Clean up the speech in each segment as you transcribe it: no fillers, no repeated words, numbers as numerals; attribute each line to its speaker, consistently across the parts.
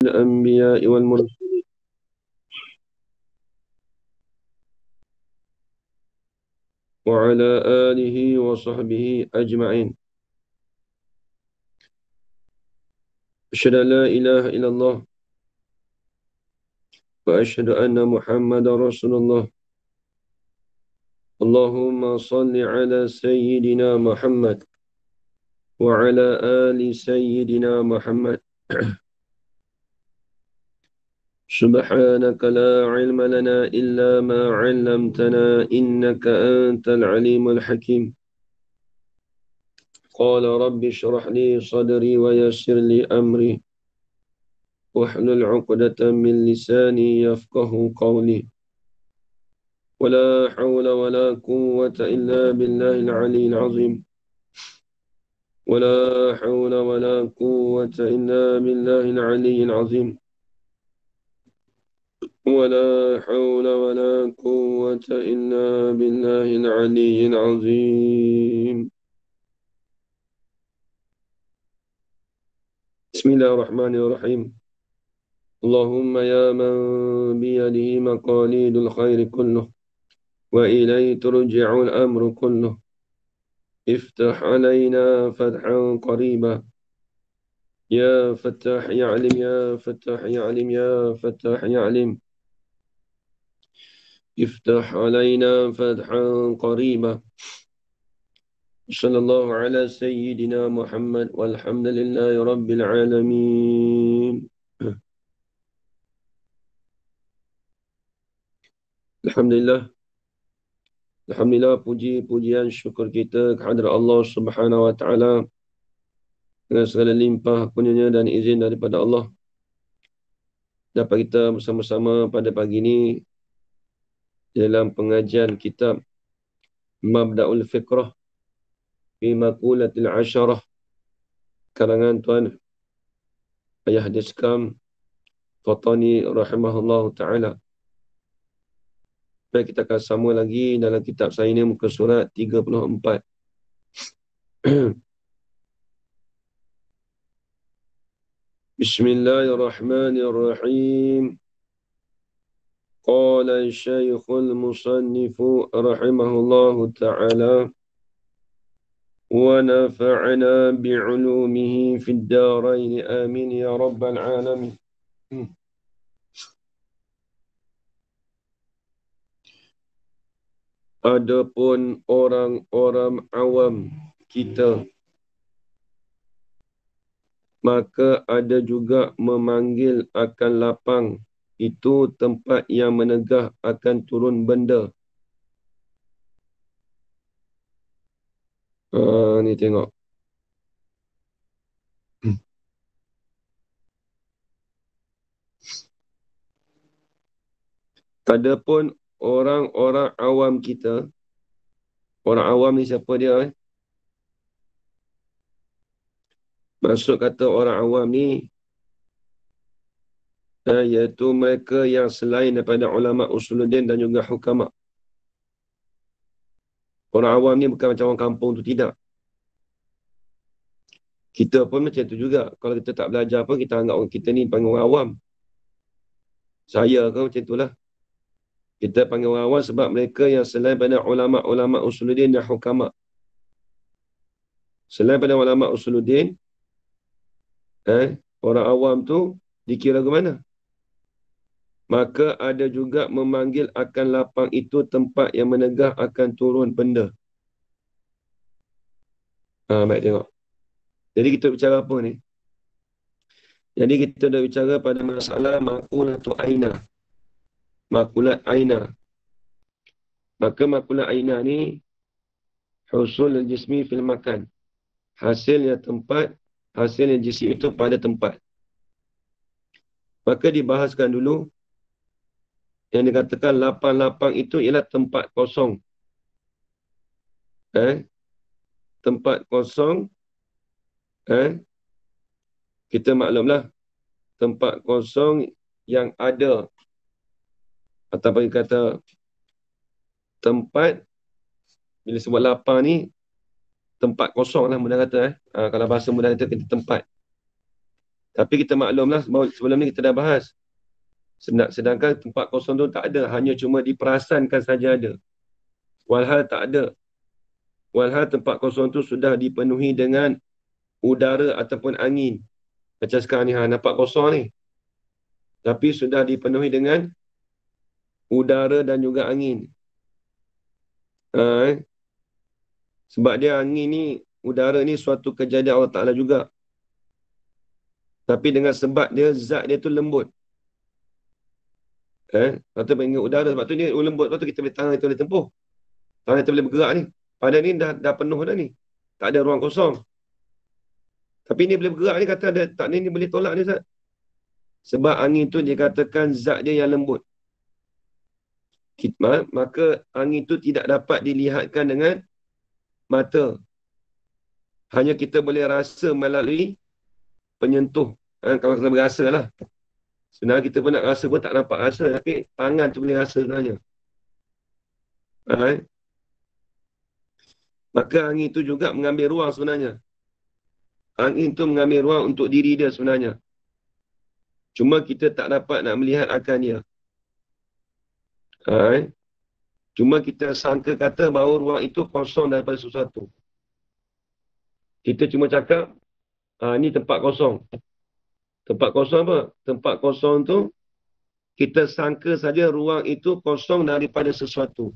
Speaker 1: الأنبياء والمرسلين وعلى آله وصحبه أجمعين. أشهد أن لا إله إلا الله وأشهد أن محمد رسول الله. اللهم صل على سيدنا محمد وعلى آل سيدنا محمد. سبحانك لا علم لنا إلا ما علمتنا إنك أنت العليم الحكيم. قال رب اشرح لي صدري ويسر لي أمري واحلل عقدة من لساني يفقه قولي. ولا حول ولا قوة إلا بالله العلي العظيم. ولا حول ولا قوة إلا بالله العلي العظيم. ولا حول ولا قوة إلا بالله العلي العظيم. بسم الله الرحمن الرحيم. اللهم يا من بيده مقاليد الخير كله وإليه ترجع الأمر كله افتح علينا فتحا قريبا يا فتاح يعلم يا فتاح يعلم يا فتاح يعلم افتح علينا فتحا قريبا. صلى الله على سيدنا محمد والحمد لله رب العالمين. Alhamdulillah. Alhamdulillah, puji-pujian syukur kita kehadrat Allah Subhanahu wa taala dengan segala limpah kurnia dan izin daripada Allah. Dapat kita bersama-sama pada pagi ini dalam pengajian kitab Mabda'ul Fikrah fi Maqulatil Asyarah karangan Tuan Ayah Diskam Fatani rahimahullah ta'ala. Baik, kita akan sama lagi dalam kitab saya ini muka surat 34. Bismillahirrahmanirrahim. Qala Syekhul Musannifu rahimahullah ta'ala wa nafa'ana bi'ulumihi fid darain amin ya rabbal alamin. Adapun orang-orang awam kita, maka ada juga memanggil akan lapang itu tempat yang menegah akan turun benda. Ni tengok. Adapun orang-orang awam kita, orang awam ni siapa dia? Maksud kata orang awam ni, iaitu mereka yang selain daripada ulama usuluddin dan juga hukama. Orang awam ni bukan macam orang kampung tu, tidak. Kita pun macam tu juga. Kalau kita tak belajar pun, kita anggap orang kita ni panggil orang awam. Saya kan macam itulah. Kita panggil orang awam sebab mereka yang selain daripada ulama-ulama usuluddin dan hukama. Selain daripada ulama usuluddin, orang awam tu dikira ke mana? Maka ada juga memanggil akan lapang itu tempat yang menegah akan turun benda. Baik, tengok. Jadi kita bicara apa ni? Jadi kita dah bicara pada masalah makulatu aina. Makulat aina. Maka makulat aina ni husul al-jismi fil makan. Hasilnya tempat, hasilnya jismi itu pada tempat. Maka dibahaskan dulu yang dikatakan lapang-lapang itu ialah tempat kosong. Tempat kosong, kita maklumlah, tempat kosong yang ada, ataupun kata tempat, bila sebut lapang ni, tempat kosong lah mudah kata. Kalau bahasa mudah kata tempat. Tapi kita maklumlah, sebelum ni kita dah bahas. Sedangkan tempat kosong tu tak ada. Hanya cuma diperasankan saja ada. Walhal tak ada. Walhal tempat kosong tu sudah dipenuhi dengan udara ataupun angin. Macam sekarang ni, nampak kosong ni. Tapi sudah dipenuhi dengan udara dan juga angin. Ha, eh? Sebab dia angin ni, udara ni suatu kejadian Allah Ta'ala juga. Tapi dengan sebab dia, zat dia tu lembut. Lepas tu panggil udara. Sebab tu ni lembut. Lepas tu kita boleh, tangan kita boleh tempuh. Tangan kita boleh bergerak ni. Pada ni dah penuh dah ni. Tak ada ruang kosong. Tapi ni boleh bergerak ni, kata ada, tak ni boleh tolak ni Zat. Sebab angin tu dikatakan zat dia yang lembut. Maka angin tu tidak dapat dilihatkan dengan mata. Hanya kita boleh rasa melalui penyentuh. Kalau kita berasa lah. Sebenarnya kita pun nak rasa pun tak nampak rasa. Tapi tangan tu boleh rasa sebenarnya. Maka angin tu juga mengambil ruang sebenarnya. Angin tu mengambil ruang untuk diri dia sebenarnya. Cuma kita tak dapat nak melihat akan dia. Cuma kita sangka kata bahawa ruang itu kosong daripada sesuatu. Kita cuma cakap, ni tempat kosong. Tempat kosong apa? Tempat kosong tu, kita sangka saja ruang itu kosong daripada sesuatu.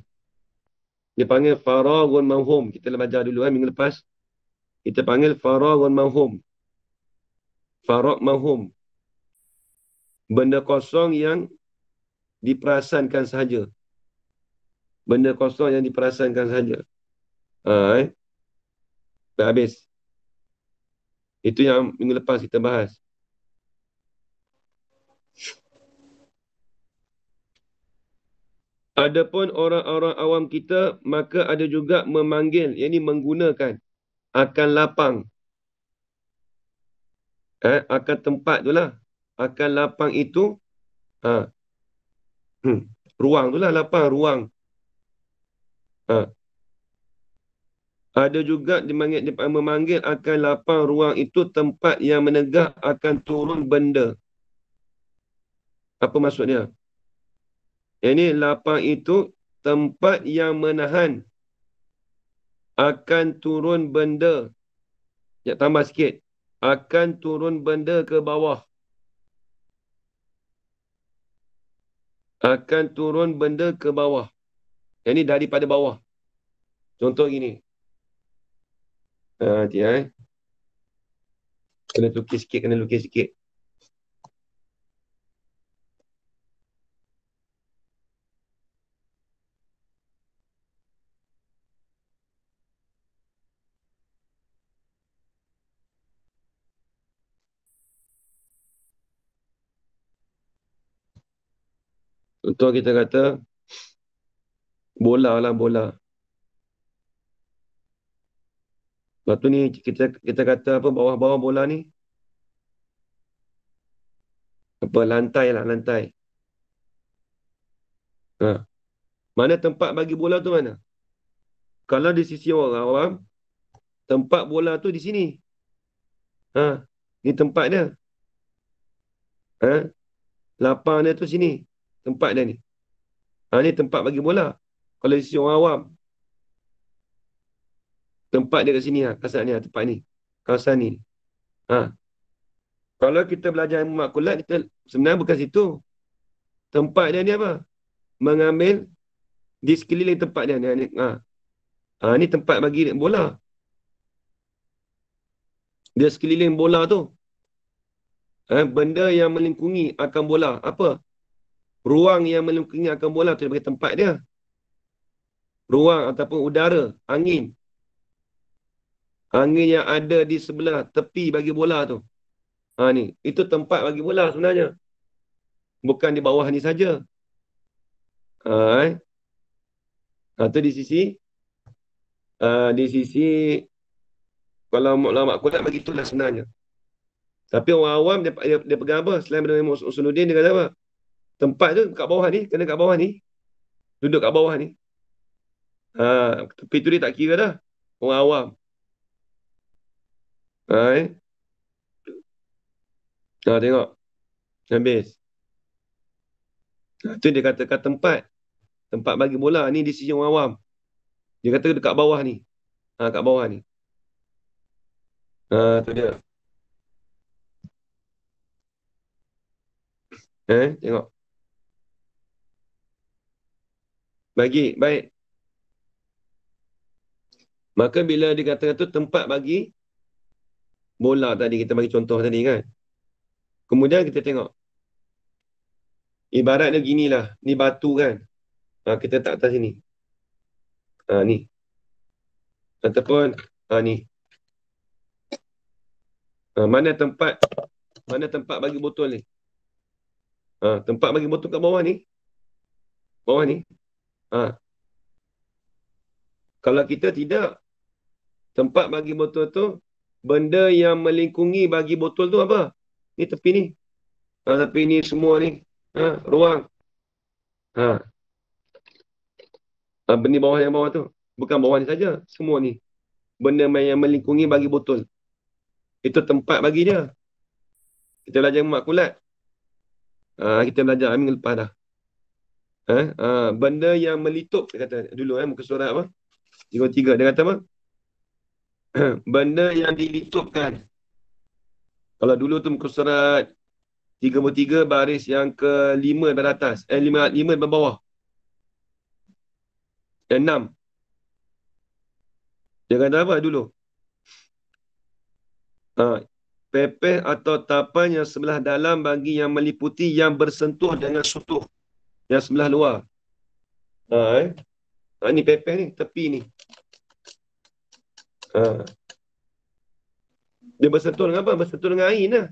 Speaker 1: Dia panggil faraghun mawhum. Kita dah belajar dulu minggu lepas. Kita panggil faraghun mawhum. Faragh mawhum. Benda kosong yang diperasankan sahaja. Benda kosong yang diperasankan sahaja. Dah habis. Itu yang minggu lepas kita bahas. Adapun orang-orang awam kita, maka ada juga memanggil, yakni menggunakan akan lapang. Akan tempat tu lah. Akan lapang itu, ruang tu lah, lapang, ruang. Ada juga memanggil akan lapang ruang itu tempat yang menegak akan turun benda. Apa maksudnya? Ini lapang itu tempat yang menahan akan turun benda. Ya, tambah sikit. Akan turun benda ke bawah. Akan turun benda ke bawah. Yang ini daripada bawah. Contoh gini. Nanti kena lukis sikit. Contoh kita kata, bola lah, bola. Lepas tu ni, kita kata apa, bawah-bawah bola ni? Apa, lantai lah, lantai. Mana tempat bagi bola tu mana? Kalau di sisi orang awam, tempat bola tu di sini. Ni tempat dia. Lapang dia tu sini. Tempat dia ni. Ni tempat bagi bola. Kalau di sisi orang awam, tempat dia kat sini lah. Kawasan ni lah, tempat ni. Kawasan ni. Kalau kita belajar ilmu makulat, kita sebenarnya bukan situ. Tempat dia ni apa? Mengambil di sekeliling tempat dia ni. Ni tempat bagi bola. Dia sekeliling bola tu. Benda yang melingkungi akan bola. Apa? Ruang yang melingkungi akan bola tu sebagai tempat dia. Ruang ataupun udara, angin. Angin yang ada di sebelah tepi bagi bola tu. Ni. Itu tempat bagi bola sebenarnya. Bukan di bawah ni saja. Tu di sisi kalau ulama kulat begitulah sebenarnya. Tapi orang awam dia pegang apa? Selain benda Imam Usuluddin, dia kata apa? Tempat tu kat bawah ni, kena kat bawah ni. Duduk kat bawah ni. Tapi tu dia tak kira dah. Orang awam. Tengok. Habis. Itu dia katakan tempat. Tempat bagi bola ni di sisi orang awam. Dia kata dekat bawah ni. Kat bawah ni. Tu dia. Tengok. Bagi, baik. Maka bila dikatakan tu tempat bagi bola tadi, kita bagi contoh tadi kan. Kemudian kita tengok. Ibaratnya ginilah. Ni batu kan. Kita tak atas sini. Ni. Ataupun ni. Mana tempat bagi botol ni? Tempat bagi botol kat bawah ni. Bawah ni. Kalau kita tidak, tempat bagi botol tu, benda yang melingkungi bagi botol tu apa? Ni tepi ni. Tepi ni semua ni. Ruang. Benda bawah yang bawah tu. Bukan bawah ni saja. Semua ni. Benda yang melingkungi bagi botol. Itu tempat bagi dia. Kita belajar makulat. Kita belajar minggu lepas dah. Benda yang melitup, dia kata dulu muka surat apa? 33. Dia kata apa? Benda yang dilitupkan. Kalau dulu tu muka surat 33 baris yang ke-5 dari atas. 5 dari bawah. 6. Dia kata apa dulu? Pepeh atau tapan yang sebelah dalam bagi yang meliputi yang bersentuh dengan sutuh yang sebelah luar. Ni pepeh ni, tepi ni. Dia bersentuh dengan apa? Bersentuh dengan air lah.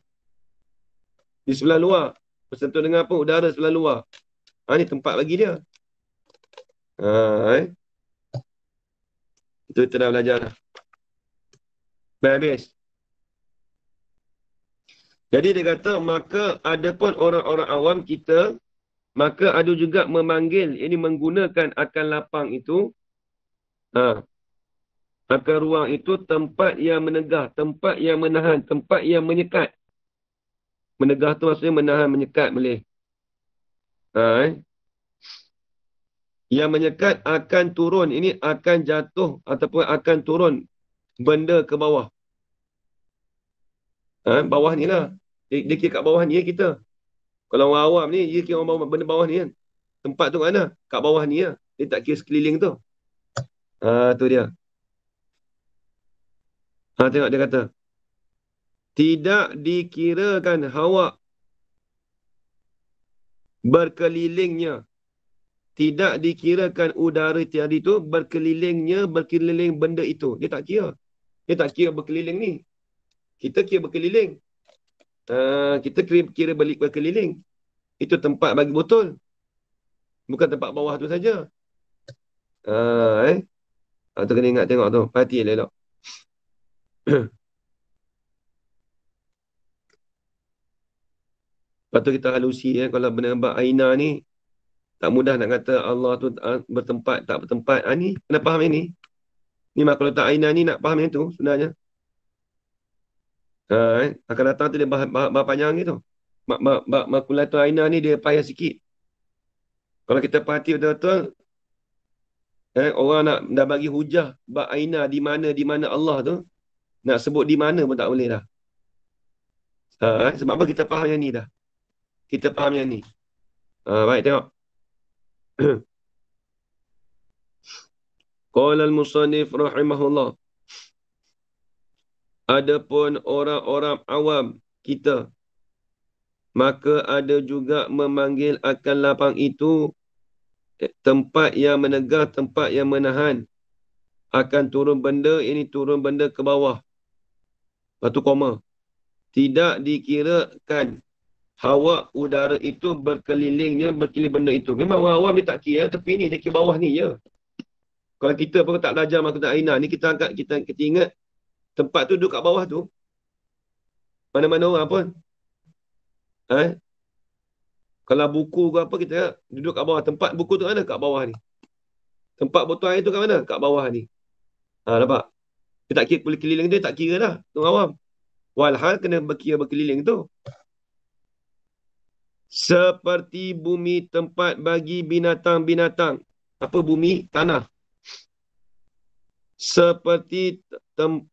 Speaker 1: Di sebelah luar. Bersentuh dengan apa? Udara sebelah luar. Ni tempat bagi dia. Itu kita dah belajar dah. Habis. Jadi dia kata, maka ada pun orang-orang awam kita, maka ada juga memanggil, ini menggunakan akal lapang itu, akal ruang itu tempat yang menegah, tempat yang menahan, tempat yang menyekat. Menegah tu maksudnya menahan, menyekat boleh. Yang menyekat akan turun, ini akan jatuh ataupun akan turun benda ke bawah. Bawah ni lah. Dia kira kat bawah ni kita. Kalau orang awam ni, dia kira orang bawah, benda bawah ni kan. Tempat tu kat mana? Kat bawah ni lah. Dia tak kira sekeliling tu. Tu dia. Tengok dia kata. Tidak dikirakan hawa berkelilingnya. Tidak dikirakan udara tadi tu berkelilingnya, berkeliling benda itu. Dia tak kira. Dia tak kira berkeliling ni. Kita kira berkeliling. Kita kira balik berkeliling. Itu tempat bagi botol. Bukan tempat bawah tu saja. Tu kena ingat tengok tu. Perhati elok. Lepas tu kita halusi kalau benda bab aina ni tak mudah nak kata Allah tu bertempat tak bertempat. Ni kena faham ini. Ni kalau tak aina ni nak faham yang tu sebenarnya. Akan datang tu dia bah panjang gitu. Makulatul aina ni dia payah sikit. Kalau kita perhati betul-betul orang nak dah bagi hujah bab aina di mana Allah tu nak sebut di mana pun tak boleh dah. Sebab apa kita faham yang ni dah. Kita faham yang ni. Baik tengok. Qala al-musannif rahimahullah. Adapun orang-orang awam kita, maka ada juga memanggil akal lapang itu tempat yang menegah, tempat yang menahan. Akan turun benda, ini turun benda ke bawah. Lepas tu koma. Tidak dikirakan hawa udara itu berkelilingnya, berkeliling benda itu. Memang orang awam dia tak kira, tapi ni dia kira bawah ni je. Kalau kita pun tak belajar maklumat aina ni, kita angkat, kita ingat tempat tu duduk kat bawah tu. Mana-mana orang pun. Kalau buku ke apa, kita duduk kat bawah. Tempat buku tu mana? Kat bawah ni. Tempat botol air tu kat mana? Kat bawah ni. Nampak? Dia tak kira berkeliling tu, dia tak kira dah. Tu awam. Walhal kena berkira berkeliling tu. Seperti bumi tempat bagi binatang-binatang. Apa bumi? Tanah. Seperti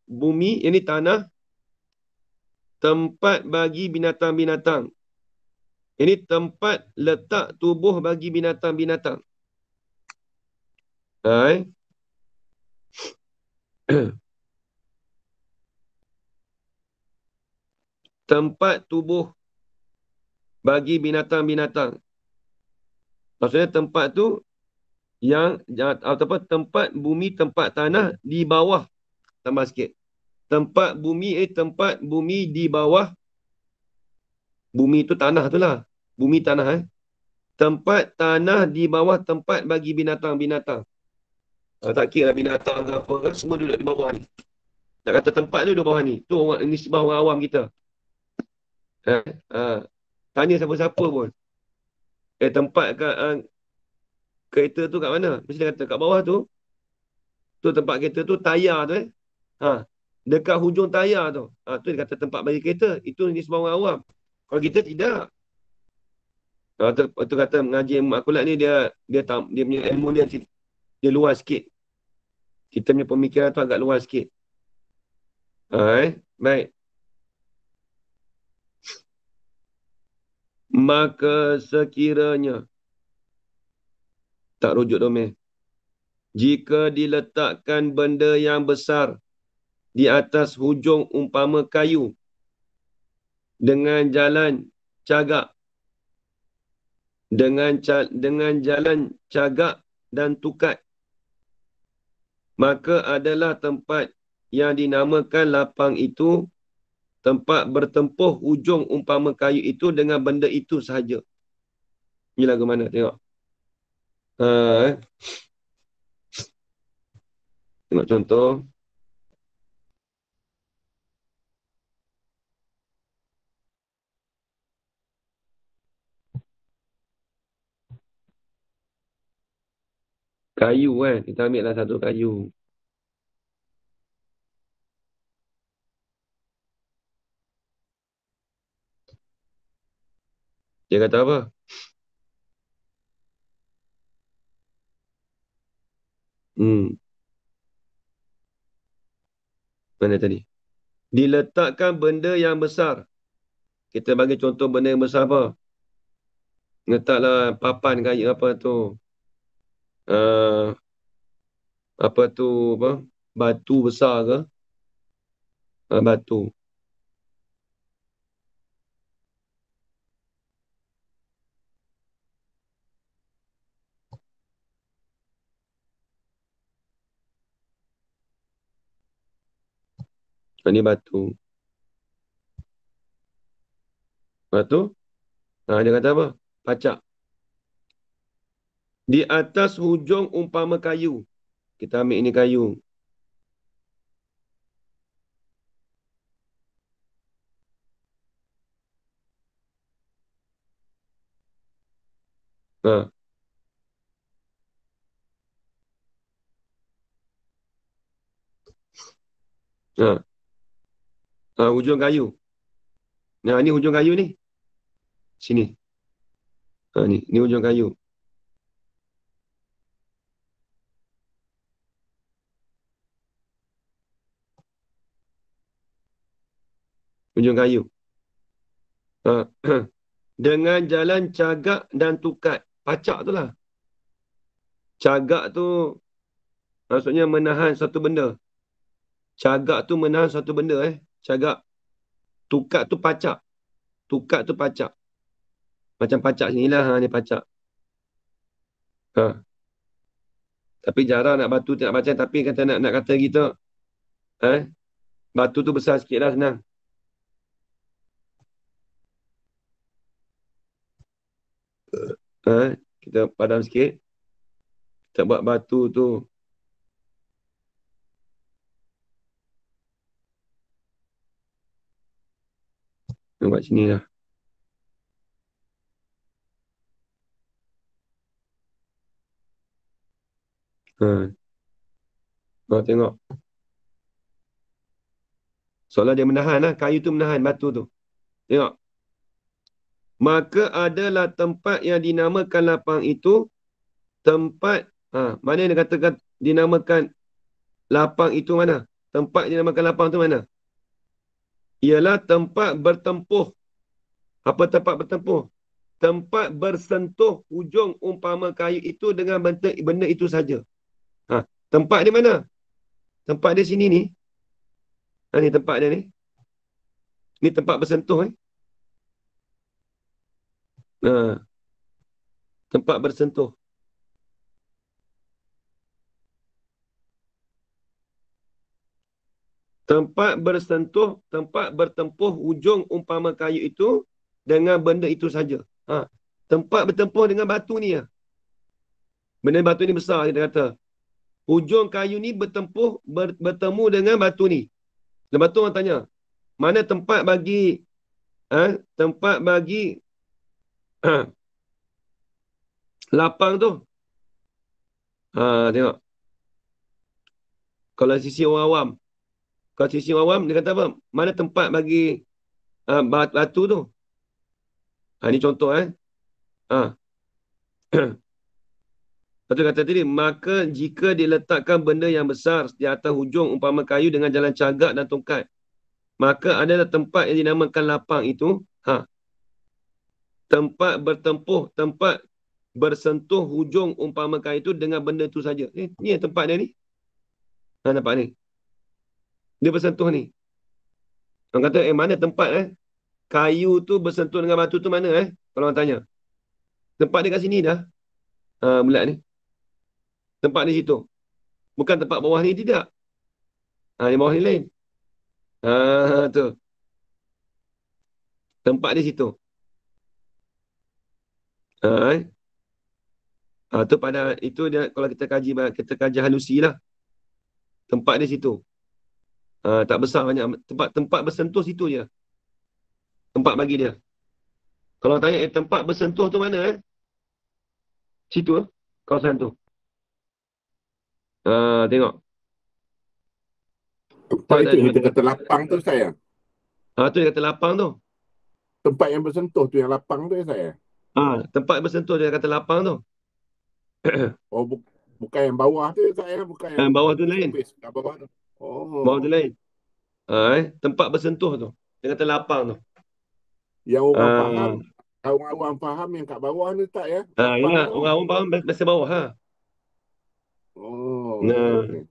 Speaker 1: bumi, ini tanah, tempat bagi binatang-binatang. Ini tempat letak tubuh bagi binatang-binatang. Hai. Tempat tubuh bagi binatang-binatang. Maksudnya tempat tu yang apa tempat bumi, tempat tanah di bawah. Tambah sikit. Tempat bumi tempat bumi di bawah. Bumi tu tanah tu lah. Bumi tanah Tempat tanah di bawah tempat bagi binatang-binatang. Tak kira lah binatang ke apa kan, semua duduk di bawah ni. Nak kata tempat tu di bawah ni. Tu orang nisbah orang awam kita. Eh, ha. Tanya siapa-siapa pun. Tempat kat kereta tu kat mana? Mesti dia kata kat bawah tu. Tu tempat kereta tu, tayar tu Ha. Dekat hujung tayar tu. Tu dia kata tempat bagi kereta. Itu nisbah orang awam. Kalau kita tidak. Tu kata mengaji ilmu akulat ni dia punya ilmu dia luas sikit. Kita punya pemikiran tu agak luas sikit. Baik. Maka sekiranya tak rujuk domain. Jika diletakkan benda yang besar di atas hujung umpama kayu dengan jalan cagak dengan jalan cagak dan tukat, maka adalah tempat yang dinamakan lapang itu tempat bertempuh hujung umpama kayu itu dengan benda itu sahaja. Ini lagu mana? Tengok. Ha, Tengok contoh. Kayu Kita ambil lah satu kayu. Dia kata apa? Mana tadi? Diletakkan benda yang besar. Kita bagi contoh benda yang besar apa? Letaklah papan kayu apa tu? Uh, apa tu? Batu besar ke? Batu. Ini batu. Batu? Dia kata apa? Pacak. Di atas hujung umpama kayu. Kita ambil ini kayu. Ha. Ha. Hujung kayu. Nah, ni hujung kayu ni. Sini. Ni hujung kayu. Hujung kayu. Dengan jalan cagak dan tukat. Pacak tu lah. Cagak tu maksudnya menahan satu benda. Cagak tu menahan satu benda Cagak. Tukat tu pacak. Tukat tu pacak. Macam pacak sini lah. Ni pacak. Ha. Tapi jarang nak batu tak macam. Tapi kata nak kata kita. Batu tu besar sikit lah senang. Kita padam sikit. Kita buat batu tu. Buat sini lah. Tengok. Soalnya dia menahan lah. Kayu tu menahan batu tu. Tengok. Maka adalah tempat yang dinamakan lapang itu tempat, mana yang dikatakan dinamakan lapang itu mana? Tempat yang dinamakan lapang itu mana? Ialah tempat bertempuh. Apa tempat bertempuh? Tempat bersentuh hujung umpama kayu itu dengan benda itu saja. Tempat di mana? Tempat di sini ni. Ni tempat dia ni. Ni tempat bersentuh ni. Tempat bersentuh. Tempat bersentuh, tempat bertempuh hujung umpama kayu itu dengan benda itu saja. Tempat bertempuh dengan batu ni ya. Benda batu ni besar, kita kata. Hujung kayu ni bertemu dengan batu ni. Lepas tu orang tanya, mana tempat bagi tempat bagi lapang tu? Tengok. Kalau sisi orang awam. Kalau sisi orang awam, dia kata apa? Mana tempat bagi batu tu? Ini contoh Lepas tu kata tadi, maka jika diletakkan benda yang besar di atas hujung umpama kayu dengan jalan cagak dan tongkat, maka adalah tempat yang dinamakan lapang itu, tempat bertempuh, tempat bersentuh hujung umpama kayu itu dengan benda itu saja. Ni tempat dia ni. Nampak ni. Dia bersentuh ni. Orang kata, mana tempat kayu tu bersentuh dengan batu tu mana Kalau orang tanya. Tempat dia kat sini dah. Bulat ni. Tempat di situ. Bukan tempat bawah ni, tidak. Di bawah ni lain. Tu. Tempat di situ. Tu pada itu dia, kalau kita kaji halusi lah. Tempat di situ. Tak besar banyak. Tempat bersentuh situ je. Tempat bagi dia. Kalau tanya tempat bersentuh tu mana situ kawasan tu. Tengok.
Speaker 2: Tempat itu yang kita kata lapang tu saya.
Speaker 1: Tu dia kata lapang tu.
Speaker 2: Tempat yang bersentuh tu yang lapang tu saya.
Speaker 1: Tempat bersentuh dia kata lapang tu.
Speaker 2: Bukan yang bawah tu saya, bukan yang
Speaker 1: bawah tu lain.
Speaker 2: Bawah tu.
Speaker 1: Bawah tu lain. Tempat bersentuh tu. Dia kata lapang tu.
Speaker 2: Yang orang faham, orang faham yang kat bawah ni tak ya?
Speaker 1: Yalah, orang faham biasa bawah
Speaker 2: Okay.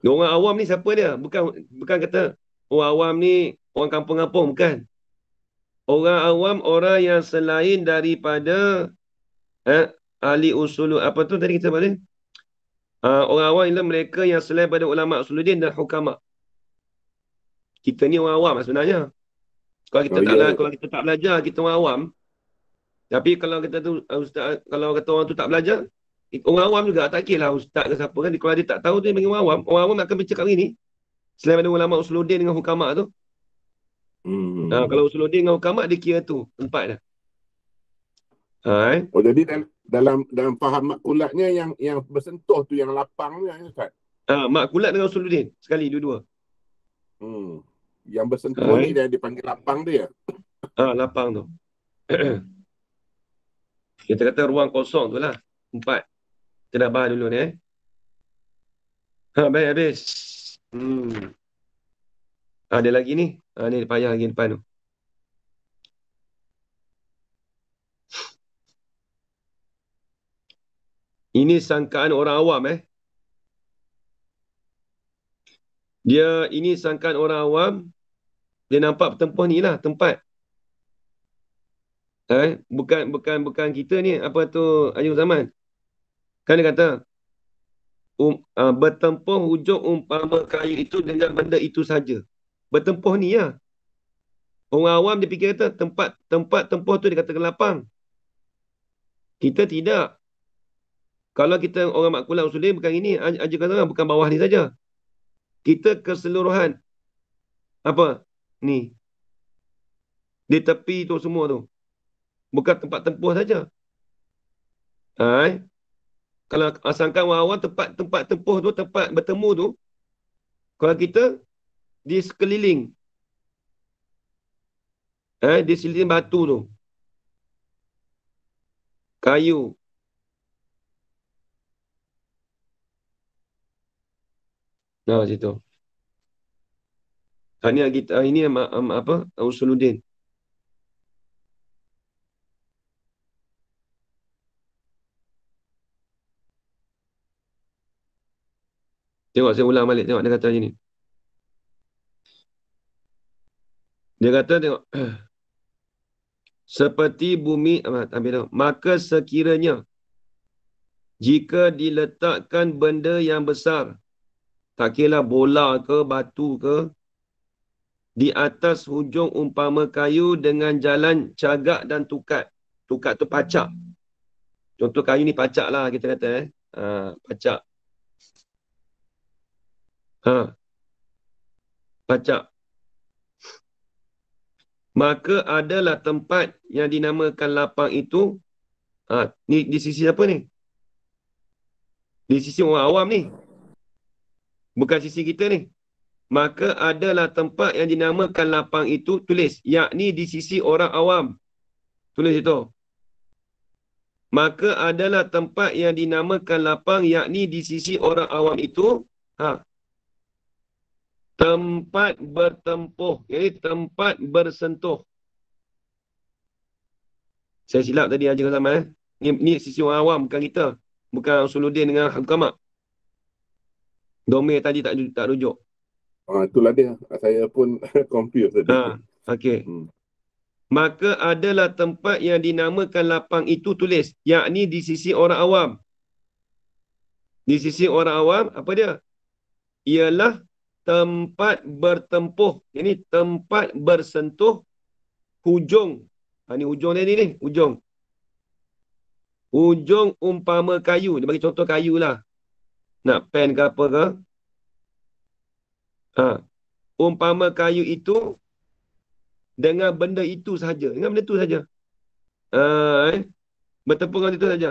Speaker 1: Orang awam ni siapa dia? Bukan kata orang awam ni orang kampung-kampung, bukan. Orang awam orang yang selain daripada ahli usul, apa tu tadi kita balik? Orang awam ialah mereka yang selain daripada ulama usuluddin dan hukama. Kita ni orang awam sebenarnya. Kalau kita tak belajar, kita orang awam. Tapi kalau kita tu ustaz, kalau kata orang tu tak belajar, orang awam juga tak kira lah ustaz ke siapa kan. Kalau dia tak tahu tu dia panggil orang awam. Orang awam akan bercakap begini. Selain daripada ulama usuluddin dengan hukama tu. Kalau usuluddin dengan hukama dia kira tu tempat dah.
Speaker 2: Jadi dalam faham makulatnya yang bersentuh tu yang lapang tu yang Ustaz.
Speaker 1: Makulat dengan usuluddin sekali dua-dua.
Speaker 2: Yang bersentuh ni dia dipanggil lapang dia.
Speaker 1: Lapang tu. Kita kata ruang kosong tu lah. Tempat. Kita nak bahas dulu ni baik habis. Ada lagi ni. Ni payah lagi depan tu. Ini sangkaan orang awam Ini sangkaan orang awam. Dia nampak tempoh ni lah tempat. Bukan kita ni. Apa tu Ayu Zaman. Kan dia kata bertempuh hujung umpama kayu itu dengan benda itu saja. Bertempuh ni ya. Orang awam dia fikir kata tempat tempuh tu dia katakan lapang. Kita tidak. Kalau kita orang makulah usuluddin bukan ini, aja bukan bawah ni saja. Kita keseluruhan apa? Ni. Di tepi tu semua tu. Bukan tempat tempuh saja. Kalau asangkan orang awam tempat tempuh tu, tempat bertemu tu, kalau kita di sekeliling di sekeliling batu tu. kayu. Nah, situ. Ini apa? Usuluddin. Tengok, saya ulang balik. Tengok, dia kata macam ni. Dia kata, tengok. Seperti bumi, maka sekiranya jika diletakkan benda yang besar, tak kira bola ke, batu ke, di atas hujung umpama kayu dengan jalan cagak dan tukat. Tukat tu pacak. Contoh kayu ni pacak lah kita kata. Pacak. Pacak. Maka adalah tempat yang dinamakan lapang itu. Ni di sisi apa ni? Di sisi orang awam ni. Bukan sisi kita ni. Maka adalah tempat yang dinamakan lapang itu, tulis, yakni di sisi orang awam. Tulis itu. Maka adalah tempat yang dinamakan lapang, yakni di sisi orang awam itu, tempat bertempuh, jadi tempat bersentuh. Saya silap tadi Haji Zaman. Ni sisi orang awam, bukan kita. Bukan Usuluddin dengan Hukamak. Domain tadi tak rujuk.
Speaker 2: Itulah dia. Saya pun confused tadi.
Speaker 1: Okey. Maka adalah tempat yang dinamakan lapang itu, tulis, yakni di sisi orang awam. Di sisi orang awam, apa dia? Ialah tempat bertempuh. Ini tempat bersentuh hujung. Ni hujung dia ni. Hujung. Hujung umpama kayu. Dia bagi contoh kayu lah. Nak pen ke apa ke. Umpama kayu itu dengan benda itu sahaja. Dengan benda itu sahaja. Bertempur dengan itu sahaja.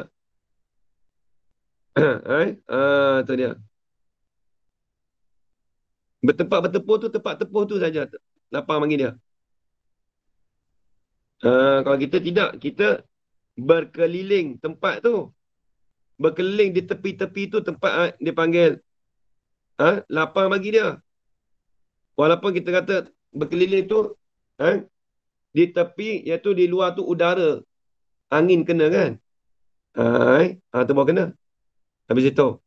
Speaker 1: Itu dia. Bertempur tu, tempat tepuh tu saja. Lapang bagi dia. Kalau kita tidak, kita berkeliling tempat tu. Berkeliling di tepi-tepi tu tempat dia panggil lapang bagi dia. Walaupun kita kata berkeliling tu di tepi, iaitu di luar tu udara. Angin kena kan? Tu baru kena. Habis itu.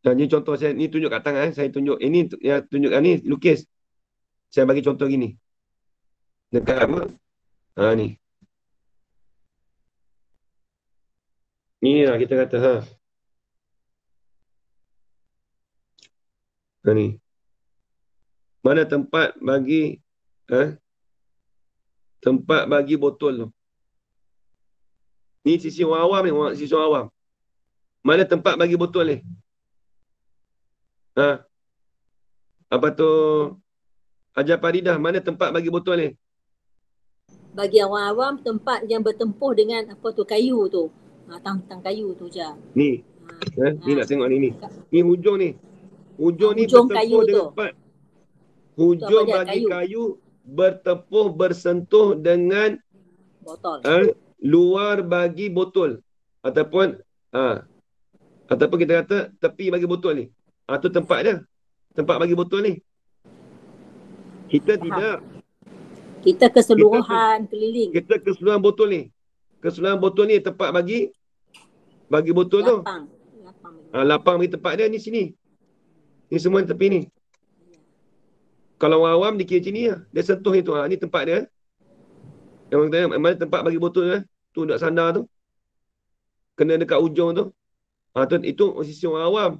Speaker 1: Ini contoh saya, ni tunjuk kat tangan. Saya tunjuk, ini yang tunjukkan ni, lukis. Saya bagi contoh gini. Dekat apa? Ni. Ni lah kita kata. Ni. Mana tempat bagi tempat bagi botol tu. Ni sisi orang awam ni. Sisi orang awam. Mana tempat bagi botol ni? Apa tu? Hajar Faridah, mana tempat bagi botol ni?
Speaker 3: Bagi orang awam, tempat yang bertempuh dengan apa tu, kayu tu. Tang kayu tu je.
Speaker 1: Ni. Ni nak tengok ni. Ni hujung ni. Hujung ni
Speaker 3: hujung
Speaker 1: bertempuh dengan tempat. Hujung bagi kayu bertempuh, bersentuh dengan
Speaker 3: botol.
Speaker 1: Luar bagi botol. Ataupun kita kata tepi bagi botol ni. Tu tempat dia. Tempat bagi botol ni. Kita tidak.
Speaker 3: Kita keseluruhan keliling.
Speaker 1: Kita keseluruhan botol ni. Keseluruhan botol ni tempat bagi botol tu. Lapang bagi tempat dia ni sini. Ni semua tepi ni. Kalau orang awam dia kira sini lah. Dia sentuh itu. Ni tempat dia. Yang orang tanya, mana tempat bagi botol tu nak sandar tu. Kena dekat ujung tu. Itu sisi orang awam.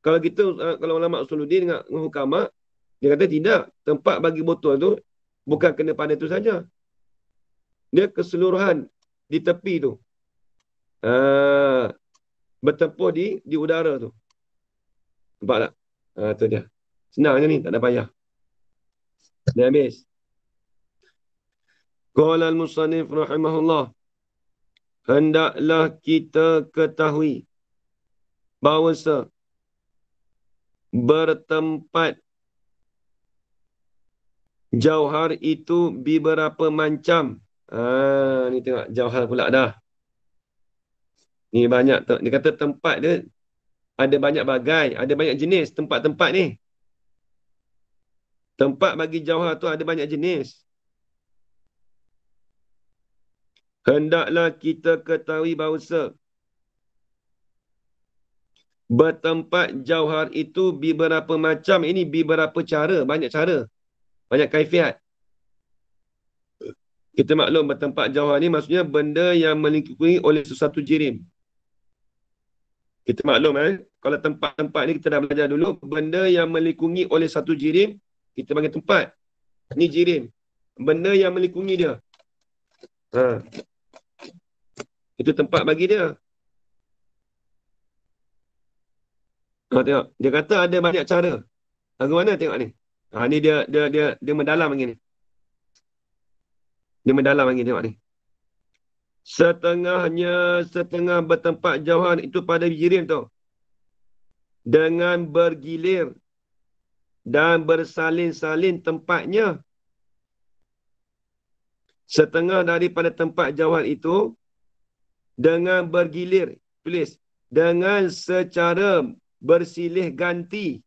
Speaker 1: Kalau kita, kalau ulama Usuluddin dengan Hukamak, dia kata tidak. Tempat bagi botol tu bukan kena pada tu saja. Dia keseluruhan di tepi tu. Bertempuh di udara tu. Nampak tak? Tu dia. Senang je ni, tak ada payah. Dah habis. Qala al-musannif rahimahullah. Hendaklah kita ketahui bahawa bertempat jauhar itu beberapa macam Ni tengok jauhar pula dah. Ni banyak tu. Dia kata tempat dia ada banyak bagai, ada banyak jenis tempat-tempat ni. Tempat bagi jauhar tu ada banyak jenis. Hendaklah kita ketahui bahawa bertempat jauhar itu beberapa macam. Ini beberapa cara, banyak cara. Banyak kaifiat. Kita maklum bertempat jauhar ni maksudnya benda yang melingkupi oleh sesuatu jirim. Kita maklum kalau tempat-tempat ni kita dah belajar dulu, benda yang melingkungi oleh satu jirim, kita panggil tempat. Ni jirim. Benda yang melingkungi dia. Itu tempat bagi dia. Tengok. Dia kata ada banyak cara. Bagaimana tengok ni? Ni dia mendalam lagi ni. Dia mendalam lagi tengok ni. Setengah bertempat jauhar itu pada jirim tu. Dengan bergilir dan bersalin-salin tempatnya. Setengah daripada tempat jauhar itu dengan bergilir. Tulis. Dengan secara bersilih ganti.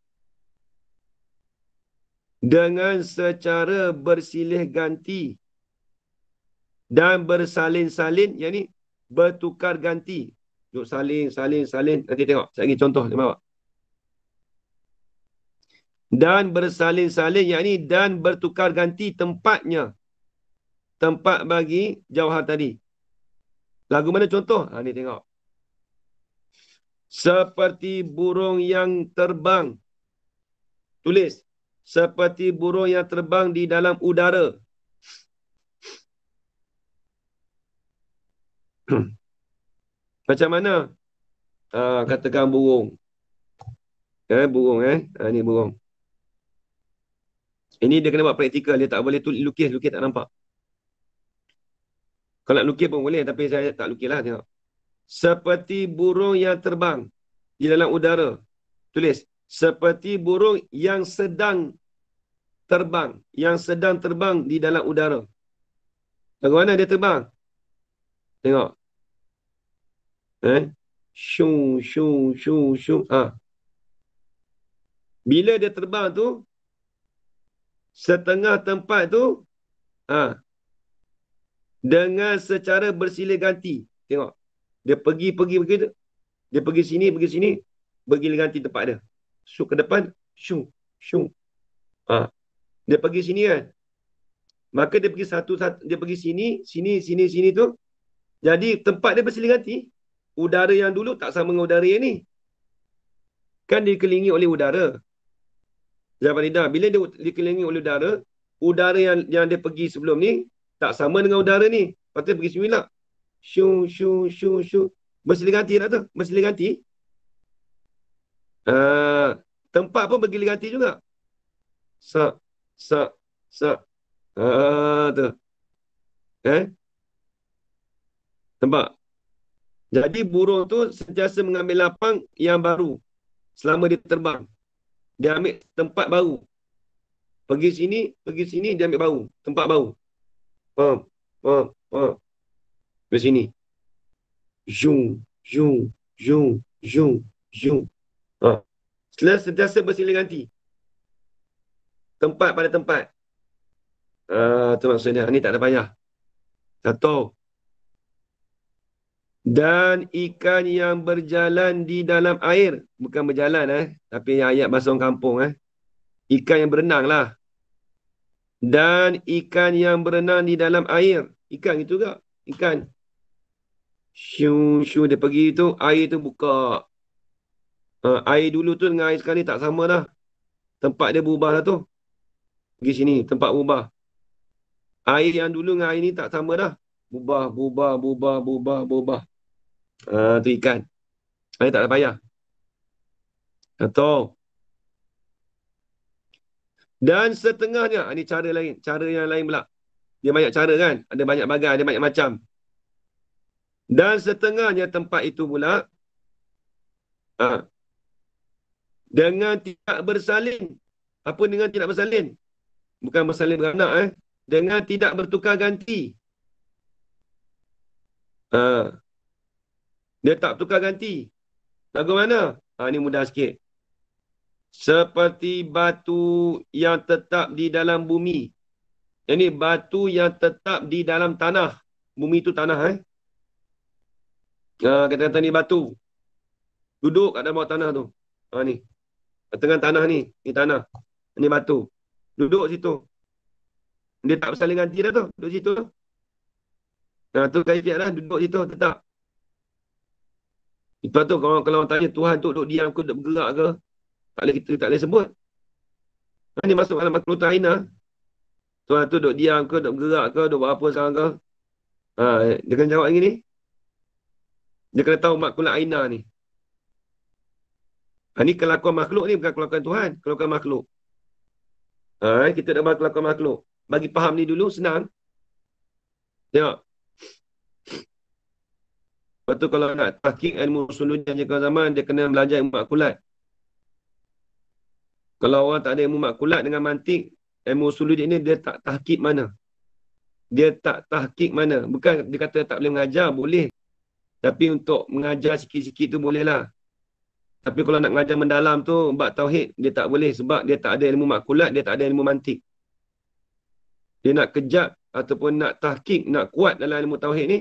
Speaker 1: Dengan secara bersilih ganti. Dan bersalin-salin, yang ni bertukar ganti. Duk salin. Nanti tengok, saya bagi contoh. Dan bersalin-salin, yang ni dan bertukar ganti tempatnya. Tempat bagi jauhar tadi. Lagu mana contoh? Ni tengok. Seperti burung yang terbang. Tulis. Seperti burung yang terbang di dalam udara. Macam mana? Katakan burung. Burung. Ni burung. Ini dia kena buat praktikal. Dia tak boleh lukis tak nampak. Kalau nak lukis pun boleh, tapi saya tak lukis lah. Tengok. Seperti burung yang terbang di dalam udara. Tulis. Seperti burung yang sedang terbang. Yang sedang terbang di dalam udara. Bagaimana dia terbang? Tengok. Shoo. Bila dia terbang tu, setengah tempat tu, dengan secara bersilih ganti. Tengok. Dia pergi tu. Dia pergi sini, bergilih ganti tempat dia. Shoo ke depan, shoo. Dia pergi sini kan. Maka dia pergi dia pergi sini tu. Jadi tempat dia bersilih ganti. Udara yang dulu tak sama dengan udara yang ni. Kan dikelilingi oleh udara. Jawapan Lidah, bila dia dikelilingi oleh udara yang dia pergi sebelum ni tak sama dengan udara ni. Lepas tu pergi sini lah. Shoo. Bersilih ganti tak tu? Bersilih ganti. Tempat pun bersilih ganti juga. Sak. Tu. Nampak? Jadi burung tu sentiasa mengambil lapang yang baru. Selama dia terbang. Dia ambil tempat baru. Pergi sini, dia ambil baru. Tempat baru. Ke sini. Zoom. Setelah sentiasa bersilih ganti. Tempat pada tempat. Tu maksudnya. Ni tak ada payah. Satu. Dan ikan yang berjalan di dalam air. Bukan berjalan tapi ayat bahasa orang kampung Ikan yang berenang lah. Dan ikan yang berenang di dalam air. Ikan itu juga. Ikan. Shoo. Dia pergi tu. Air tu buka. Air dulu tu dengan air sekarang ni tak sama dah. Tempat dia berubah lah tu. Pergi sini. Tempat berubah. Air yang dulu dengan air ni tak sama dah. Berubah. Tu ikan. Ini tak ada payah. Atau. Dan setengahnya. Ini cara lain. Cara yang lain pula. Dia banyak cara kan. Ada banyak bagai. Ada banyak macam. Dan setengahnya tempat itu pula. Dengan tidak bersalin. Apa dengan tidak bersalin? Bukan bersalin beranak. Dengan tidak bertukar ganti. Ha. Dia tak tukar ganti. Lagu mana? Ha, ni mudah sikit. Seperti batu yang tetap di dalam bumi. Ini batu yang tetap di dalam tanah. Bumi itu tanah. Kata-kata ni batu. Duduk kat dalam bawah tanah tu. Ni. Tengah tanah ni. Ni tanah. Ni batu. Duduk situ. Dia tak bersaling ganti dah tu. Duduk situ. Tu kaifiat dah. Duduk situ. Tetap. Itu tu kalau orang tanya Tuhan tu duduk diam ke, duduk bergerak ke. Kita tak boleh sebut. Ni masuk dalam makhluk ta'ina. Tuhan tu duduk diam ke, duduk bergerak ke, duduk buat apa sekarang ke. Dia kena jawab lagi ni. Dia kena tahu makhluk aina ni. Ni kelakuan makhluk ni bukan kelakuan Tuhan. Kelakuan makhluk. Kita dah bahas kelakuan makhluk. Bagi faham ni dulu, senang. Tengok. Lepas tu kalau nak tahqiq ilmu usuluddin jangka zaman, dia kena belajar ilmu makulat. Kalau orang tak ada ilmu makulat dengan mantik, ilmu usuluddin ni dia tak tahqiq mana. Dia tak tahqiq mana. Bukan dia kata tak boleh mengajar, boleh. Tapi untuk mengajar sikit-sikit tu boleh lah. Tapi kalau nak mengajar mendalam tu, bab tauhid, dia tak boleh. Sebab dia tak ada ilmu makulat, dia tak ada ilmu mantik. Dia nak kejap ataupun nak tahqiq, nak kuat dalam ilmu tauhid ni,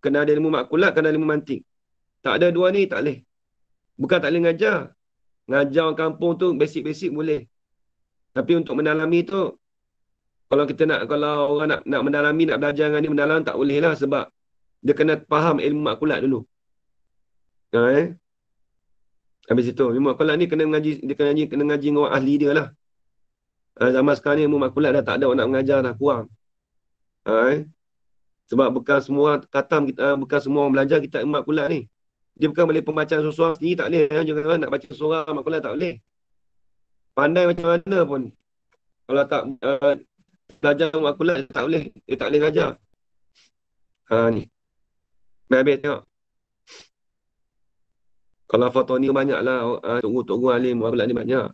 Speaker 1: kena ada ilmu makulat, kena ada ilmu mantik. Tak ada dua ni, tak boleh. Bukan tak boleh ngajar. Ngajar orang kampung tu, basic-basic boleh. Tapi untuk mendalami tu, kalau orang nak mendalami, nak belajar dengan dia mendalam, tak boleh lah. Sebab dia kena faham ilmu makulat dulu. Habis itu, ilmu makulat ni kena mengaji, dia kena ngaji dengan orang ahli dia lah. Zaman sekarang ni ilmu makulat dah tak ada orang nak mengajar dah, kurang. Sebab bukan semua katam kita, bukan semua orang belajar kita ilmu makulat ni. Dia bukan boleh pembacaan seorang sendiri, tak boleh. Jangan nak baca seorang makulat, tak boleh. Pandai macam mana pun. Kalau tak belajar ilmu makulat, tak boleh. Dia tak boleh ngajar. Ni. Habis tengok. Kalau foto ni banyak lah. Tok-tok alim, makulat ni banyak.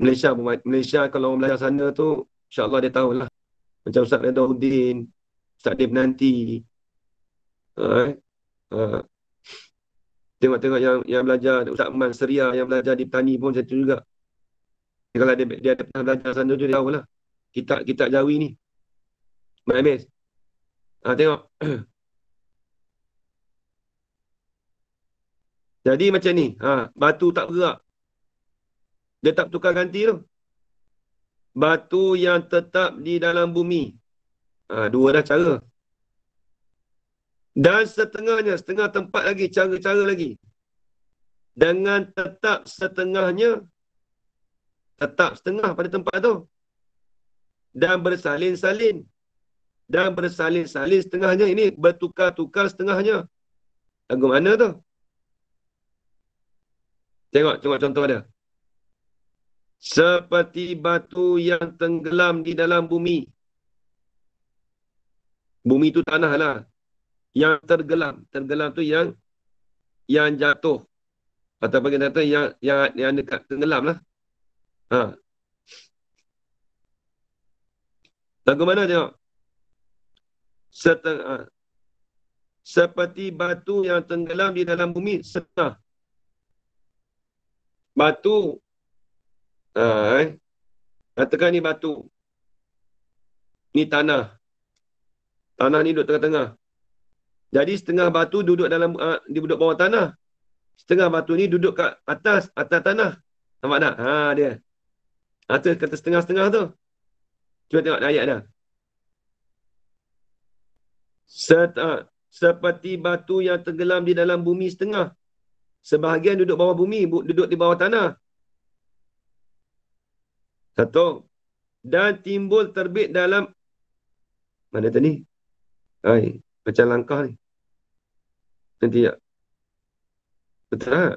Speaker 1: Malaysia kalau orang belajar sana tu, insyaAllah dia tahulah. Macam Ustaz Redauddin, Ustaz Dib nanti. Tengok-tengok yang belajar, Ustaz Man Seria yang belajar di petani pun macam tu juga. Kalau dia ada pernah belajar sana tu, dia tahulah. Kitab Jawi ni. Habis. Tengok. Jadi macam ni. Batu tak bergerak. Dia tak tukar ganti tu. Batu yang tetap di dalam bumi. Dua dah cara. Dan setengah tempat lagi, cara-cara lagi. Dengan tetap setengahnya, tetap setengah pada tempat tu. Dan bersalin-salin. Dan bersalin-salin setengahnya. Ini bertukar-tukar setengahnya. Lagu mana tu? Tengok contoh dia. Seperti batu yang tenggelam di dalam bumi. Bumi itu tanah lah. Yang tergelam. Tergelam tu yang jatuh. Atau bagi kata yang dekat tenggelam lah. Lagu mana tengok? Seperti batu yang tenggelam di dalam bumi setengah. Batu. Katakan ni batu. Ni tanah. Tanah ni duduk tengah-tengah. Jadi setengah batu duduk dia duduk bawah tanah. Setengah batu ni duduk kat atas tanah. Nampak tak? Dia. Tu kata setengah-setengah tu. Cuba tengok ayat dah. Seperti batu yang tenggelam di dalam bumi setengah. Sebahagian duduk bawah bumi, duduk di bawah tanah. Satu. Dan timbul terbit dalam mana tadi? Macam langkah ni. Nanti tak? Betul tak?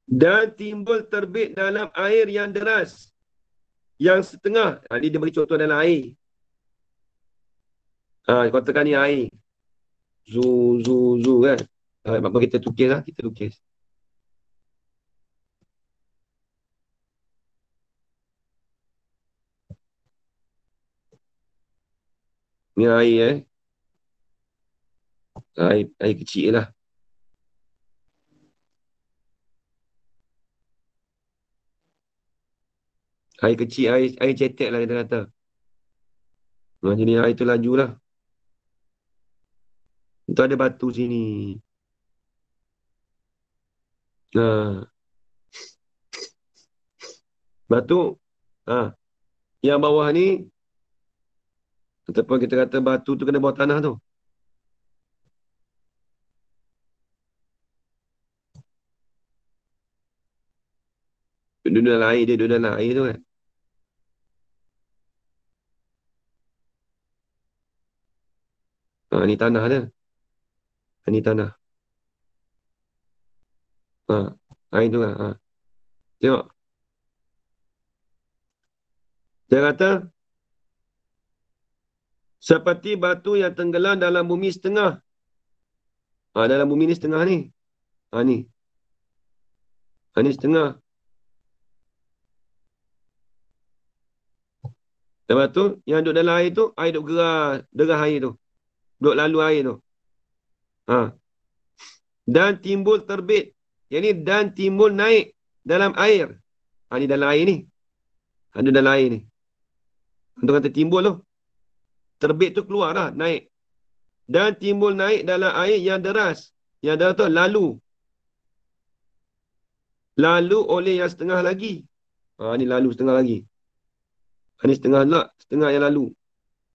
Speaker 1: Dan timbul terbit dalam air yang deras. Yang setengah. Ni dia beri contoh dalam air. Katakan ni air. Zu kan. Maka kita tukis lah. Kita tukis. Ni air air kecil lah. Air kecil, air cetek lah kita kata. Jadi air tu laju lah. Itu ada batu sini. Batu. Yang bawah ni, ataupun kita kata batu tu kena bawah tanah tu. Duduk dalam air, dia duduk dalam air tu kan. Ni tanah dia. Ni tanah. Air tu kan. Tengok. Dia kata, seperti batu yang tenggelam dalam bumi setengah. Dalam bumi ni setengah ni. Ni. Ni setengah. Lepas tu, yang duduk dalam air tu, air duduk derah air tu. Duduk lalu air tu. Dan timbul terbit. Yang ni, dan timbul naik dalam air. Ni dalam air ni. Ada dalam air ni. Untuk kata timbul tu. Terbit tu keluar lah, naik. Dan timbul naik dalam air yang deras. Yang deras tu lalu. Lalu oleh yang setengah lagi. Ni lalu setengah lagi. Ni setengah lah, setengah yang lalu.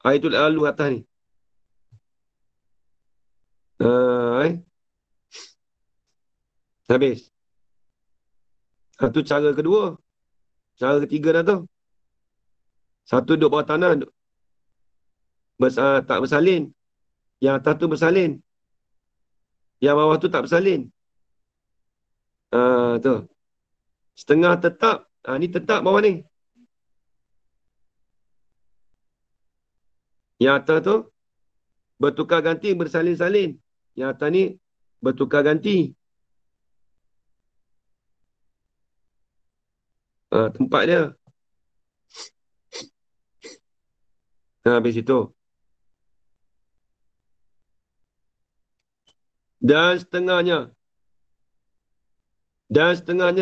Speaker 1: Air tu lalu atas ni. Habis. Itu cara kedua. Cara ketiga dah tu. Satu duduk bawah tanah. Tak bersalin. Yang atas tu bersalin. Yang bawah tu tak bersalin. Tu. Setengah tetap. Ni tetap bawah ni. Yang atas tu bertukar ganti, bersalin-salin. Yang atas ni bertukar ganti. Tempat dia. Habis itu. Dan setengahnya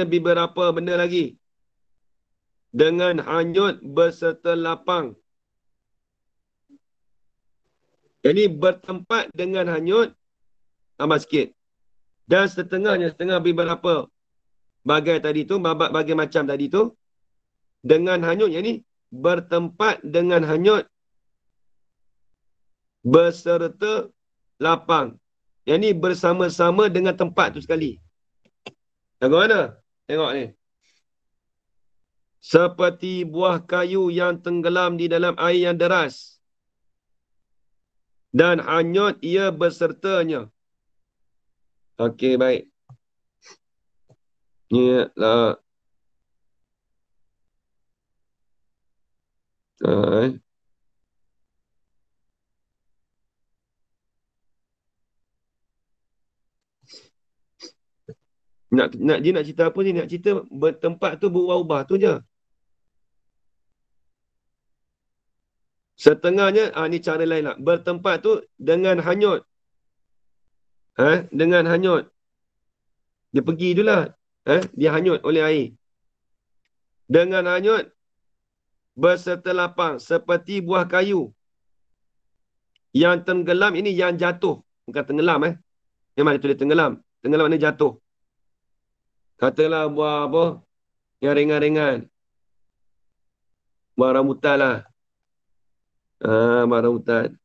Speaker 1: beberapa benda lagi. Dengan hanyut berserta lapang. Jadi bertempat dengan hanyut. Tambah sikit. Dan setengah beberapa bagai tadi tu, bagai macam tadi tu. Dengan hanyut, yang ni bertempat dengan hanyut berserta lapang. Yang ni bersama-sama dengan tempat tu sekali. Tengok mana? Tengok ni. Seperti buah kayu yang tenggelam di dalam air yang deras. Dan hanyut ia bersertanya. Okey, baik. Ni lah. Dia nak cerita apa ni? Nak cerita tempat tu berubah-ubah tu je. Setengahnya, ni cara lain lah. Bertempat tu dengan hanyut. Dengan hanyut. Dia pergi tu lah. Dia hanyut oleh air. Dengan hanyut berserta lapang. Seperti buah kayu. Yang tenggelam ini yang jatuh. Bukan tenggelam Yang mana tu dia tenggelam. Tenggelam mana jatuh. Katalah buah apa? Yang ringan-ringan. Buah rambutan lah. Buah rambutan.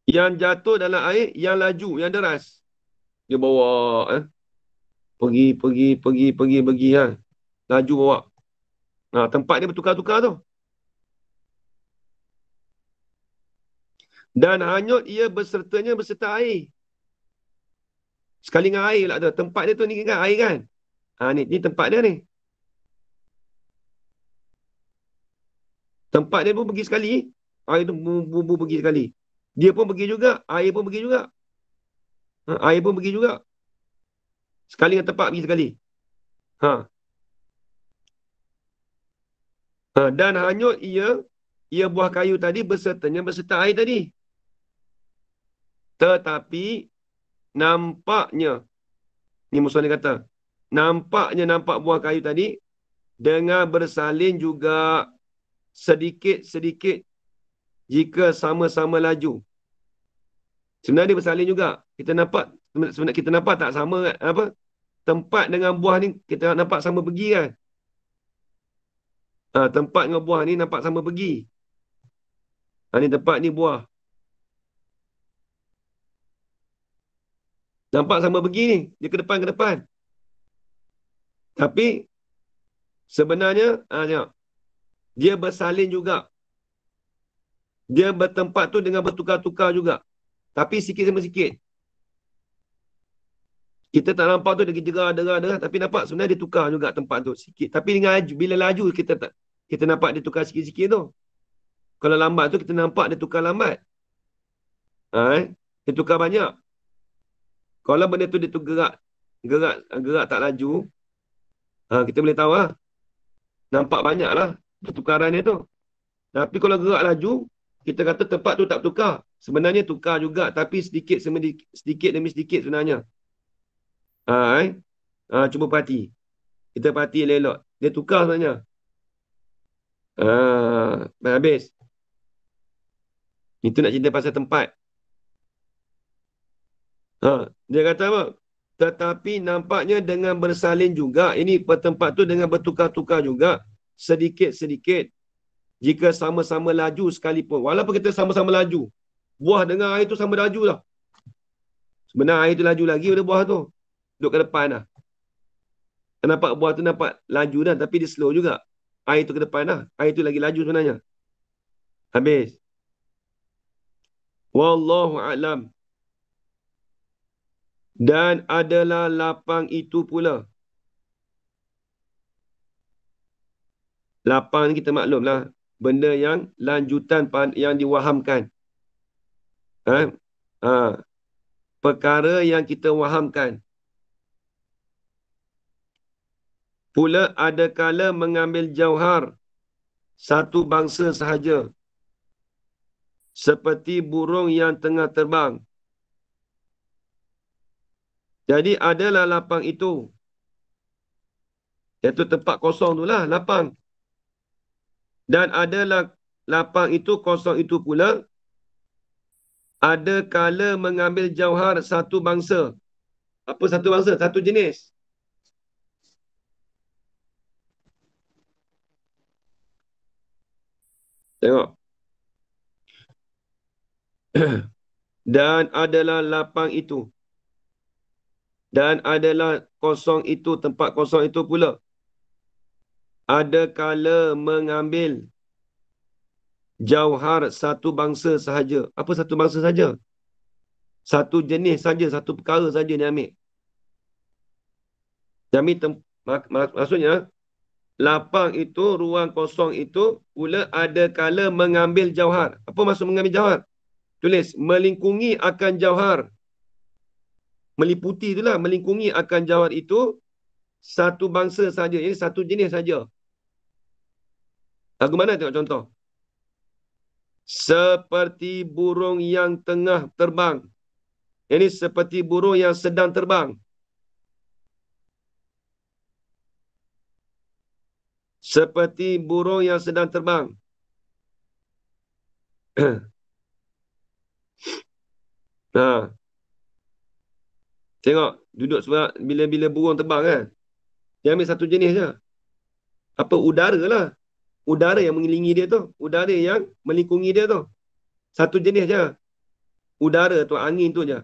Speaker 1: Yang jatuh dalam air, yang laju, yang deras. Dia bawa, pergi, laju bawa. Tempat dia bertukar-tukar tu. Dan hanyut ia berserta air. Sekali dengan air lah tu. Tempat dia tu ni kan air kan. Ni tempat dia ni. Tempat dia pun pergi sekali. Air tu pergi sekali. Dia pun pergi juga. Air pun pergi juga. Air pun pergi juga. Sekali dengan tempat pergi sekali. Dan hanyut ia buah kayu tadi beserta air tadi. Tetapi nampaknya, ni Musonif kata, nampak buah kayu tadi dengan bersalin juga sedikit-sedikit jika sama-sama laju. Sebenarnya dia bersalin juga. Kita nampak tak sama apa? Tempat dengan buah ni kita nampak sama pergi kan? Tempat dengan buah ni nampak sama pergi. Ni tempat ni buah. Nampak sama pergi ni. Dia ke depan. Tapi sebenarnya tengok, dia bersalin juga. Dia bertempat tu dengan bertukar-tukar juga. Tapi sikit sama sikit. Kita tak nampak tu dia derah. Tapi nampak sebenarnya dia tukar juga tempat tu sikit. Tapi bila laju kita nampak dia tukar sikit-sikit tu. Kalau lambat tu kita nampak dia tukar lambat. Dia tukar banyak. Kalau benda tu dia tu gerak tak laju, kita boleh tahu lah. Nampak banyak lah pertukaran dia tu. Tapi kalau gerak laju, kita kata tempat tu tak bertukar. Sebenarnya tukar juga, tapi sedikit demi sedikit sebenarnya. Cuba perhati. Kita perhati elok. Dia tukar sebenarnya. Habis. Itu nak cerita pasal tempat. Dia kata apa? Tetapi nampaknya dengan bersalin juga. Ini tempat tu dengan bertukar-tukar juga. Sedikit-sedikit. Jika sama-sama laju sekalipun. Walaupun kita sama-sama laju. Buah dengan air tu sama laju lah. Sebenarnya air tu laju lagi pada buah tu. Duduk ke depan lah. Nampak buah tu nampak laju dah. Tapi dia slow juga. Air tu ke depan lah. Air tu lagi laju sebenarnya. Habis. Wallahu a'lam. Dan adalah lapang itu pula. Lapang ni kita maklumlah. Benda yang lanjutan yang diwahamkan. Perkara yang kita wahamkan. Pula ada kala mengambil jauhar satu bangsa sahaja. Seperti burung yang tengah terbang. Jadi adalah lapang itu. Iaitu tempat kosong tu lah, lapang. Dan adalah lapang itu, kosong itu pula. Ada kala mengambil jauhar satu bangsa. Apa satu bangsa? Satu jenis. Tengok. Dan adalah lapang itu. Dan adalah kosong itu, tempat kosong itu pula. Ada kala mengambil jauhar satu bangsa sahaja. Apa satu bangsa sahaja? Satu jenis saja, satu perkara saja dia ambil. Maksudnya, lapang itu, ruang kosong itu pula ada kala mengambil jauhar. Apa maksud mengambil jauhar? Tulis, melingkungi akan jauhar. Meliputi itulah, melingkungi akan jauhar itu satu bangsa saja, ini satu jenis saja. Lagu mana tengok contoh? Seperti burung yang tengah terbang. Ini seperti burung yang sedang terbang. Seperti burung yang sedang terbang. Tengok, duduk sebab bila burung terbang kan. Dia ambil satu jenis je. Apa? Udara lah. Udara yang mengelilingi dia tu. Udara yang melingkungi dia tu. Satu jenis je. Udara tu, angin tu je.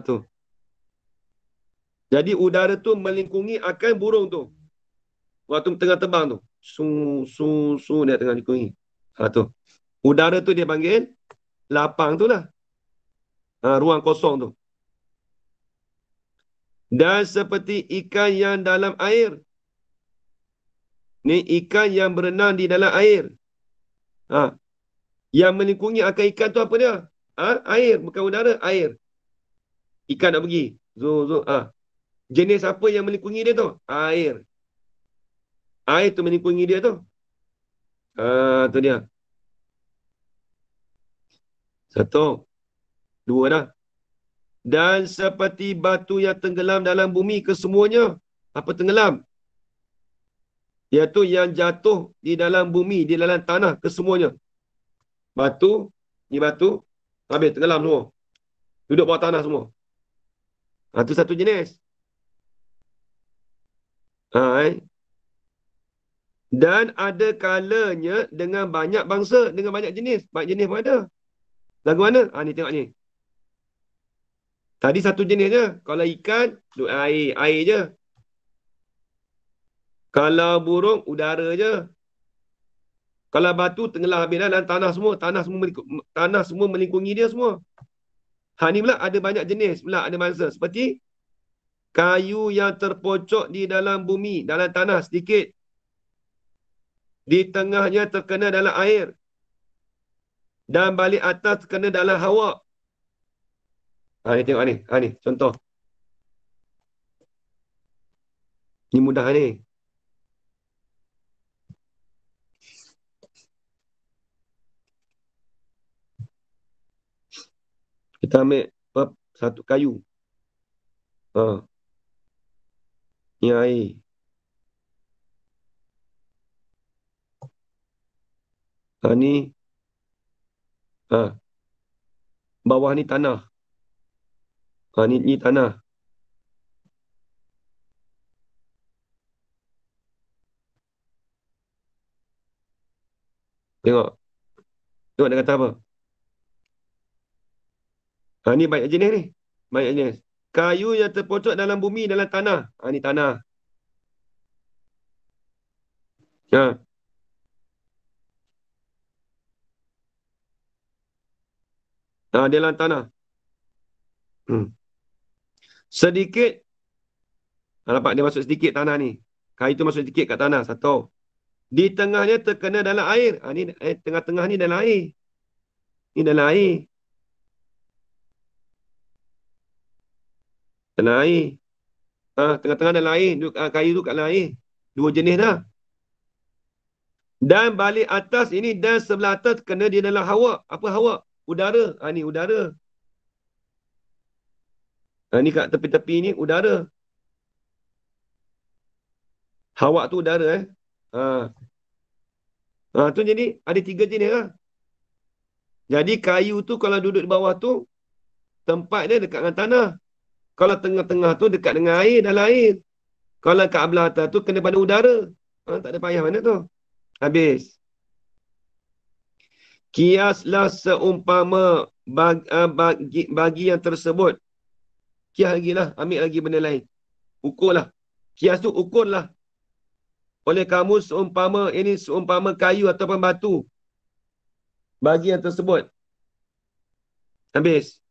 Speaker 1: Tu. Jadi udara tu melingkungi akan burung tu. Waktu tengah terbang tu. Su dia tengah lingkungi. Tu. Udara tu dia panggil lapang tu lah. Ruang kosong tu. Dan seperti ikan yang dalam air. Ni ikan yang berenang di dalam air. Yang melingkungi akan ikan tu apa dia? Air, bukan udara, air. Ikan nak pergi. Jenis apa yang melingkungi dia tu? Air. Air tu melingkungi dia tu. Tu dia. Satu. Dua dah. Dan seperti batu yang tenggelam dalam bumi kesemuanya. Apa tenggelam? Iaitu yang jatuh di dalam bumi, di dalam tanah kesemuanya. Batu, ni batu, habis tenggelam semua. Duduk bawah tanah semua. Itu satu jenis. Dan ada kalanya dengan banyak bangsa, dengan banyak jenis. Banyak jenis pun ada. Lagu mana? Ni tengok ni. Tadi satu jenis je. Kalau ikan, duduk air je. Kalau burung, udara je. Kalau batu, tenggelam habis dah dalam tanah semua. Tanah semua melingkungi dia semua. Ni pula ada banyak jenis pula, ada bangsa. Seperti kayu yang terpocok di dalam bumi, dalam tanah sedikit. Di tengahnya terkena dalam air. Dan balik atas terkena dalam hawa. Ni tengok ni. Ni contoh. Ni mudah ni. Kita ambil satu kayu. Ni air. Ni. Bawah ni tanah. Ni tanah. Tengok. Tengok dia kata apa. Ni banyak jenis ni. Banyak jenis. Kayu yang terpocok dalam bumi, dalam tanah. Ni tanah. Dia dalam tanah. Sedikit. Nampak dia masuk sedikit tanah ni. Kayu tu masuk sedikit kat tanah. Satu. Di tengahnya terkena dalam air. Ni tengah-tengah ni dalam air. Ni dalam air. Dalam air. Tengah-tengah dalam air. Kayu tu kat dalam air. Dua jenis dah. Dan balik atas ini dan sebelah atas kena di dalam hawa. Apa hawa? Udara. Ni udara. Ni kat tepi-tepi ni udara. Hawa tu udara tu jadi ada 3 jenis lah. Jadi kayu tu kalau duduk di bawah tu tempat dia dekat dengan tanah. Kalau tengah-tengah tu dekat dengan air, dalam air. Kalau kat belah atas tu kena pada udara. Tak ada payah mana tu. Habis. Kiaslah seumpama bagi yang tersebut. Kias lagi lah. Ambil lagi benda lain. Ukurlah. Kias tu ukurlah. Oleh kamu seumpama kayu ataupun batu. Bagi yang tersebut. Habis.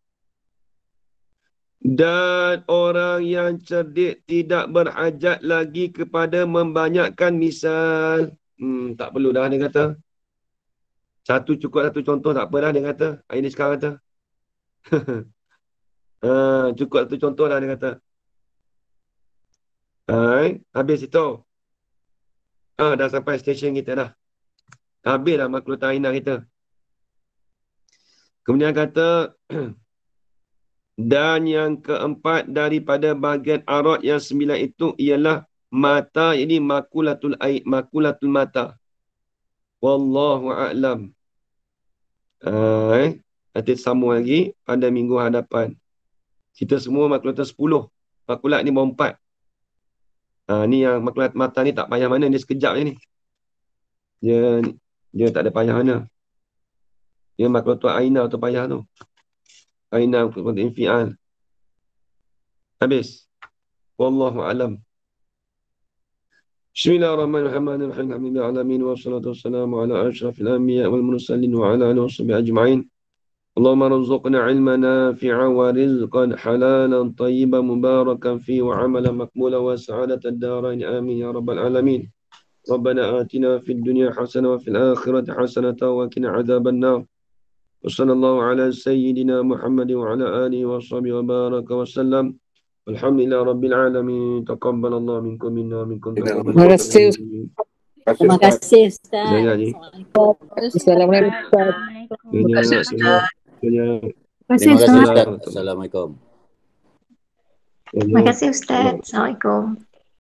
Speaker 1: Dan orang yang cerdik tidak berhajat lagi kepada membanyakkan misal. Tak perlu dah dia kata. Cukup satu contoh tak apa dah dia kata. Ini sekarang kata. Cukup satu contoh dah dia kata. Habis itu. Dah sampai stesen kita dah. Habis dah makhluk ta'inah kita. Kemudian kata, dan yang keempat daripada bahagian arat yang 9 itu ialah mata, ini makulatul mata. Wallahu a'lam. Nanti sambung lagi pada minggu hadapan. Kita semua makulat 10. Makulat ni baru 4. Ni yang makulat mata ni tak payah mana, dia sekejap je ni. Dia tak ada payah mana. Dia maklatul aina tu payah tu. Aina maklatul infial. Habis. Wallahu a'lam. Bismillahirrahmanirrahim. Alhamdulillah alamin wassalatu wassalamu ala asyrafil anbiya wal mursalin wa ala alihi washabihi ajma'in. Allahumma rzuqna ilman nafi'an wa rizqan halalan tayyiban mubarakan fi wa amalan maqbulan wa sa'adatan darain amin ya rabbal alamin. ربنا آتنا في الدنيا حسنة وفي الآخرة حسنة وقنا عذاب النار وصلى الله على سيدنا محمد وعلى آله وصحبه وبارك وسلم والحمد لله رب العالمين تقبل الله منكم منا ومنكم.
Speaker 3: Terima kasih Ustaz.
Speaker 1: Jaga ni.
Speaker 3: Assalamualaikum.
Speaker 1: Terima kasih Ustaz.
Speaker 4: Terima kasih Ustaz. Assalamualaikum.
Speaker 1: Terima
Speaker 4: kasih Ustaz. Assalamualaikum.